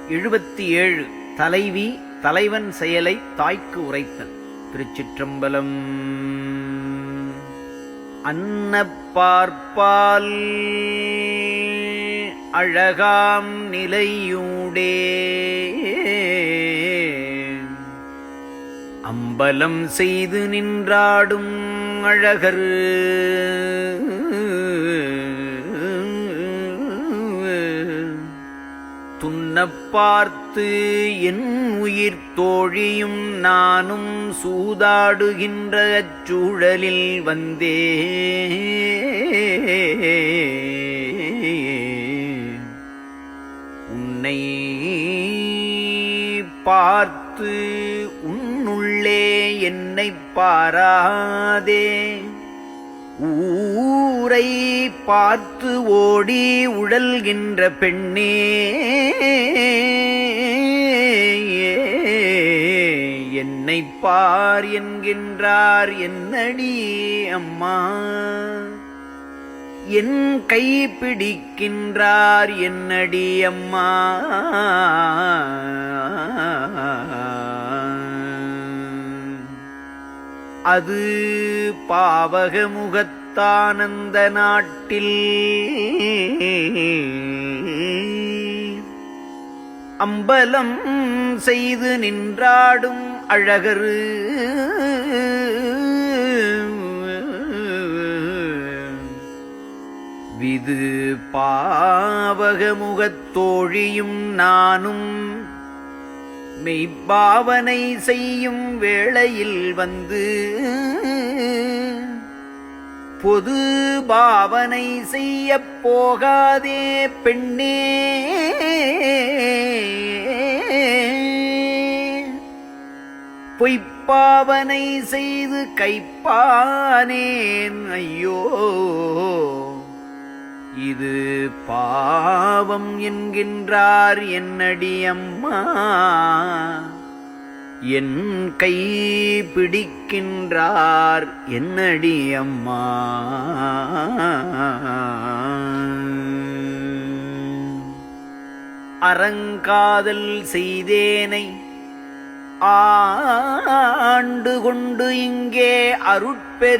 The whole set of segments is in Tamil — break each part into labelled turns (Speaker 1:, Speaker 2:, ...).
Speaker 1: 77 தலைவி தலைவன் செயலை தாய்க்கு உரைத்தல். திருச்சிற்றம்பலம். அன்னப்பார்ப்பால் அழகாம் நிலையூடே அம்பலம் செய்து நின்றாடும் அழகர் துன்னப்பார்த்து என் உயிர் தோழியும் நானும் சூதாடுகின்ற அச்சூழலில் வந்தே உன்னை பார்த்து உன்னுள்ளே என்னைப் பாராதே ஊரை பார்த்து ஓடி உழல்கின்ற பெண்ணே, என்னைப் பார் என்கின்றார் என்னடி அம்மா, என் கை பிடிக்கின்றார் என்னடி அம்மா. அது பாவகமுகத்தானந்த நாட்டில் அம்பலம் செய்து நின்றாடும் அழகரு விது பாவகமுகத்தோழியும் நானும் மெய்ப்பாவனை செய்யும் வேளையில் வந்து பொது பாவனை செய்ய போகாதே பெண்ணே, பொய்ப்பாவனை செய்து கைப்பானேன் ஐயோ, இது பாவம் என்கின்றார் என்னடி அம்மா, என் கை பிடிக்கின்றார் என்னடி அம்மா. அறங்காதல் செய்தேனை ஆண்டு கொண்டு இங்கே அருட்பெருஞ்சோதியாய்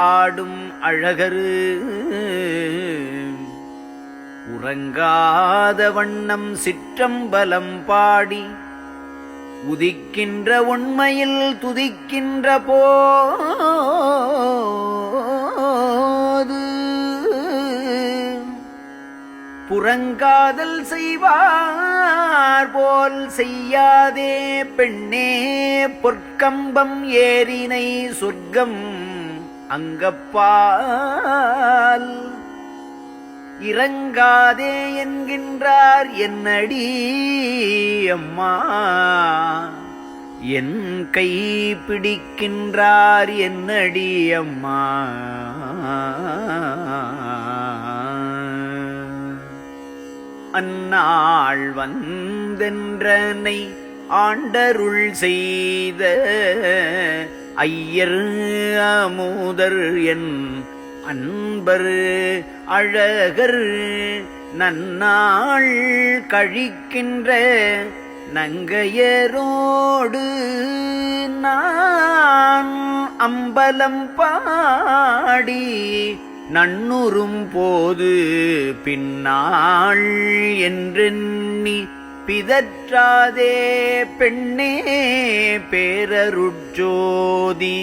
Speaker 1: ஆடும் அழகரு உறங்காத வண்ணம் சிற்றம்பலம் பாடி உதிக்கின்ற உண்மையில் துதிக்கின்ற போது புறங்காதல் செய்வார் போல் செய்யாதே பெண்ணே, பொற்கம்பம் ஏறினை சொர்க்கம் அங்கப்பால் இறங்காதே என்கின்றார் என்னடி அம்மா, என் கை பிடிக்கின்றார் என்னடி அம்மா. அந்நாள் வந்தென்றனை ஆண்டருள் செய்த ஐயர் அமுதர் என் அன்பர் அழகர் நன்னாள் கழிக்கின்ற நங்கையரோடு நான் அம்பலம் பாடி நன்னுறும் போது பின்னாள் என்றெண்ணி பிதற்றாதே பெண்ணே, பேரருட்ஜோதி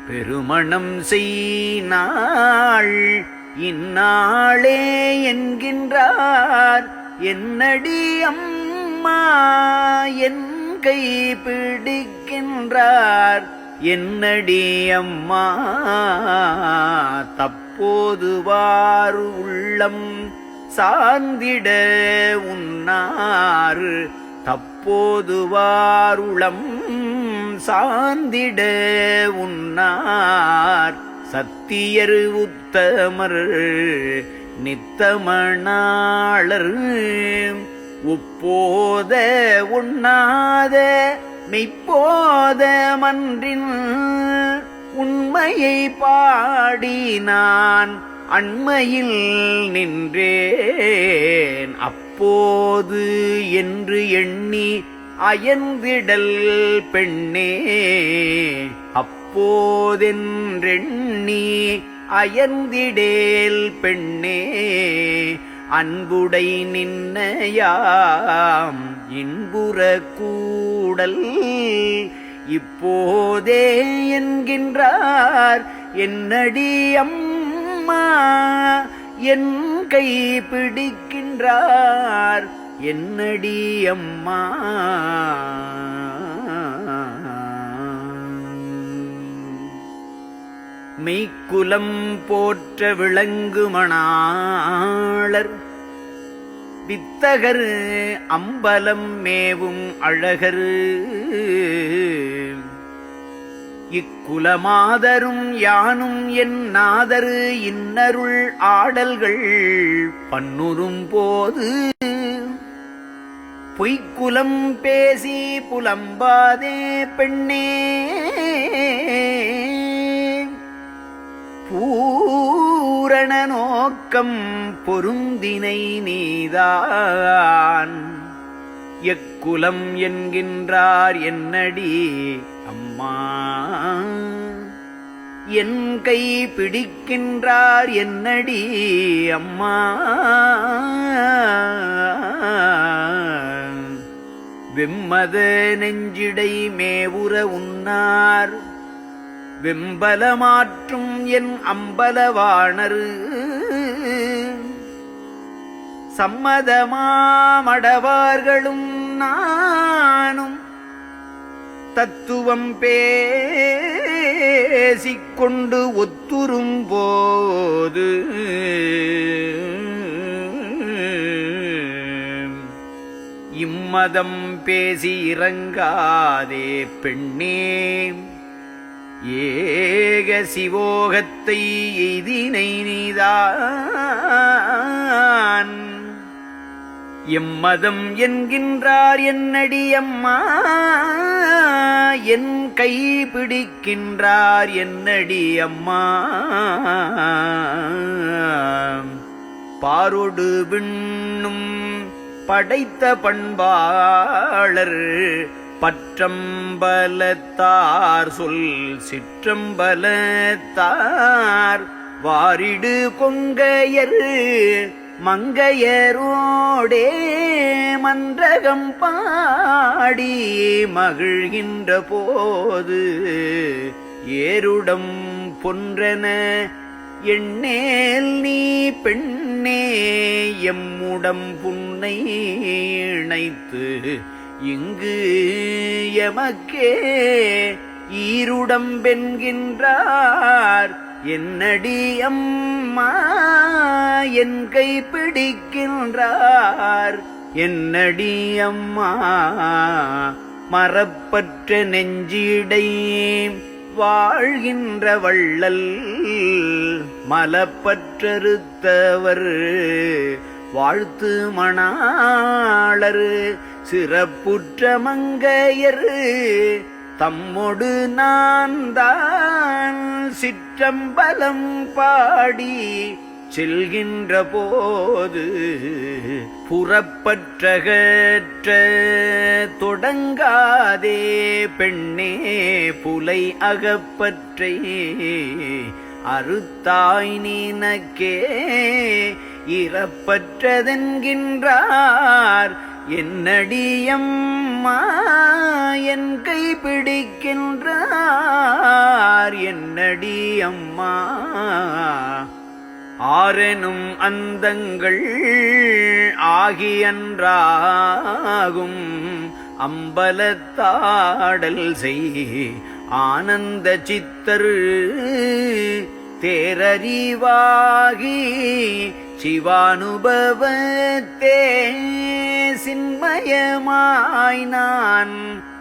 Speaker 1: பெருமணம் செய்நாள் இந்நாளே என்கின்றார் என்னடி அம்மா, என் கை பிடிக்கின்றார் என்னடி அம்மா. தப்போதுவார் உள்ளம் சார்ந்திட உன்னார் தப்போதுவாருளம் சார்ந்திட உன்னார் சத்தியர் உத்தமர் நித்தமணாளர் உப்போத உண்ணாத மெய்ப்போத மன்றின் உண்மையை பாடி நான் அண்மையில் நின்றேன் அப்போது என்று எண்ணி அயர்ந்திடல் பெண்ணே அப்போதென்றெண்ணி அயர்ந்திடேல் பெண்ணே அன்புடை நின்னையாம் இன்புற கூடல் இப்போதே என்கின்றார் என்னடி அம்மா என் கை பிடிக்கின்றார் என்னடி அம்மா மெய்க்குலம் போற்ற விளங்குமணாளர் வித்தகர் அம்பலம் மேவும் அழகர் இக்குலமாதரும் யானும் என் நாதரு இன்னருள் ஆடல்கள் பன்னுறும் போது பொய்க்குலம் பேசி புலம்பாதே பெண்ணே பூரண நோக்கம் பொருந்தினை நீதான் எக்குலம் என்கின்றார் என்னடி அம்மா என் கை பிடிக்கின்றார் என்னடி அம்மா வெம்மத நெஞ்சிடை மேவுற உன்னார் வெம்பலமாற்றும் என் அம்பலவாணரு சம்மதமாமடவார்களும் நானும் தத்துவம் பேசிக்கொண்டு ஒத்துரும் போது இம்மதம் பேசி இறங்காதே பெண்ணே ஏக சிவோகத்தை எய்தினை நீதான் எம்மதம் என்கின்றார் என்னடி அம்மா என் கை பிடிக்கின்றார் என்னடி அம்மா பாரொடு விண்ணும் படைத்த பண்பாளர் பற்றம்பலத்தார் சொல் சிற்றம்பலத்தார் வாரிடு கொங்கையர் மங்கையரோடே மன்றகம் பாடி மகிழ்கின்ற போது ஏருடம் பொன்றன எண்ணேல் நீ பெண்ணே எம்முடம் புன்னை இணைத்து இங்கு எமக்கே ஈருடம்பென்கின்றார் என்னடி அம்மா என் கை பிடிக்கின்றார் என்னடி அம்மா மரப்பற்ற நெஞ்சிடை வாழ்கின்ற வள்ளல் மலப்பற்றறுத்தவர் வாழ்த்து மணாளர் சிறப்புற்ற மங்கையர் தம்மொடு நான் தான் சிற்றம்பலம் பாடி செல்கின்ற போது புறப்பற்றகற்ற தொடங்காதே பெண்ணே புலை அகப்பற்றை அறுத்தாய் நீனக்கே இறப்பற்றதென்கின்றார் என்னடியம்மா என் கை பிடிக்கின்றார் என்னடியம்மா ஆரெனும் அந்தங்கள் ஆகியன்றாகும் அம்பலத்தாடல் செய் ஆனந்த சித்தரு தேரறிவாகி சிவானுபவத்தே சின்மயமாய் நான்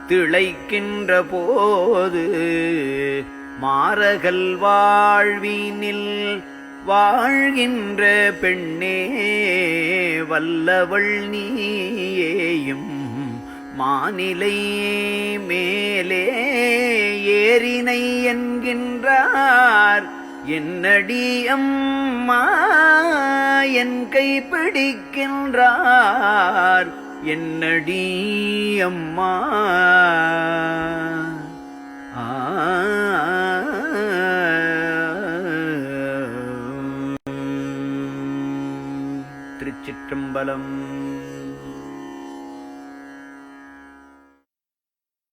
Speaker 1: திளைக்கின்ற போது மாறகல் வாழ்வினில் வாழ்கின்ற பெண்ணே வல்லவள் நீயேயும் மானிலை மேலே ஏறினை என்கின்றார் என்னடி அம்மா என் கை பிடிக்கின்றார் என்னடி அம்மா திருச்சிற்றம்பலம்.